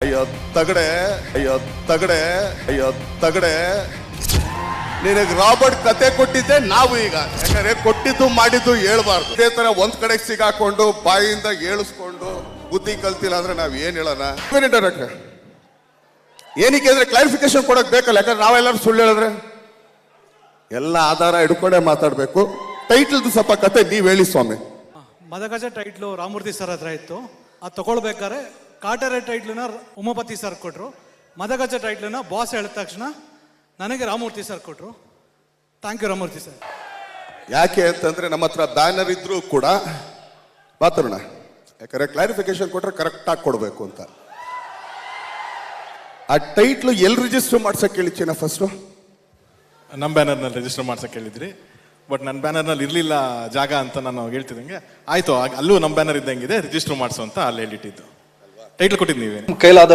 ಅಯ್ಯೋ ತಗಡೆ, ಅಯ್ಯೋ ತಗಡೆ, ಅಯ್ಯೋ ತಗಡೆ, ನಿನಗೆ ರಾಬರ್ಟ್ ಕತೆ ಕೊಟ್ಟಿದ್ದೆ ನಾವು ಈಗ. ಯಾಕಂದ್ರೆ ಕೊಟ್ಟಿದ್ದು ಮಾಡಿದ್ದು ಹೇಳ್ಬಾರ್ದು. ಇದೇ ತರ ಒಂದ್ ಕಡೆಗೆ ಸಿಗಾಕೊಂಡು ಬಾಯಿಯಿಂದ ಏಳಿಸ್ಕೊಂಡು ಬುದ್ಧಿ ಕಲ್ತಿಲ್ಲ ಅಂದ್ರೆ ನಾವ್ ಏನ್ ಹೇಳೋಣ? ಏನಕ್ಕೆ ಅಂದ್ರೆ ಕ್ಲಾರಿಫಿಕೇಶನ್ ಕೊಡಕ್ ಬೇಕಲ್ಲ. ಯಾಕಂದ್ರೆ ನಾವೆಲ್ಲರೂ ಸುಳ್ಳು ಹೇಳಿದ್ರೆ ಎಲ್ಲ ಆಧಾರ ಹಿಡ್ಕೊಂಡೇ ಮಾತಾಡ್ಬೇಕು. ಟೈಟಲ್ದು ಸ್ವಲ್ಪ ಕತೆ ನೀವ್ ಹೇಳಿ ಸ್ವಾಮಿ. ಮದಗಜ ಟೈಟ್ಲು ರಾಮಮೂರ್ತಿ ಸರ್ ಹತ್ರ ಇತ್ತು. ಅದು ತಗೊಳ್ಬೇಕಾದ್ರೆ ಕಾಟೇರ ಟೈಟ್ಲನ್ನ ಉಮಾಪತಿ ಸರ್ ಕೊಟ್ಟರು. ಮದಗಜ ಟೈಟ್ಲನ್ನ ಬಾಸ್ ಹೇಳಿದ ತಕ್ಷಣ ನನಗೆ ರಾಮಮೂರ್ತಿ ಸರ್ ಕೊಟ್ಟರು. Thank you Ramamurthy sir. ಯಾಕೆ ಅಂತಂದ್ರೆ ನಮ್ಮ ಹತ್ರ ಬ್ಯಾನರ್ ಇದ್ರೂ ಕೂಡ ಮಾತಾಡೋಣ. ಯಾಕಂದ್ರೆ ಕ್ಲಾರಿಫಿಕೇಶನ್ ಕೊಟ್ರೆ ಕರೆಕ್ಟ್ ಆಗಿ ಕೊಡ್ಬೇಕು ಅಂತ. ಆ ಟೈಟ್ಲು ಎಲ್ಲಿ ರಿಜಿಸ್ಟರ್ ಮಾಡ್ಸಕ್ ಹೇಳಿನ ಫಸ್ಟ್? ನಮ್ಮ ಬ್ಯಾನರ್ನಲ್ಲಿ ರಿಜಿಸ್ಟರ್ ಮಾಡ್ಸಕ್ ಹೇಳಿದ್ರಿ. ಬಟ್ ನನ್ನ ಬ್ಯಾನರ್ನಲ್ಲಿ ಇರಲಿಲ್ಲ ಜಾಗ ಅಂತ ನಾನು ಹೇಳ್ತಿದ್ದಂಗೆ ಆಯ್ತು, ಅಲ್ಲೂ ನಮ್ಮ ಬ್ಯಾನರ್ ಇದ್ದಂಗಿದೆ ರಿಜಿಸ್ಟರ್ ಮಾಡಿಸು ಅಂತ ಅಲ್ಲಿ ಹೇಳಿಟ್ಟಿದ್ದು. ಟೈಟ್ಲ್ ಕೊಟ್ಟಿದ್ದು ನೀವೇ. ಕೈಲಾದ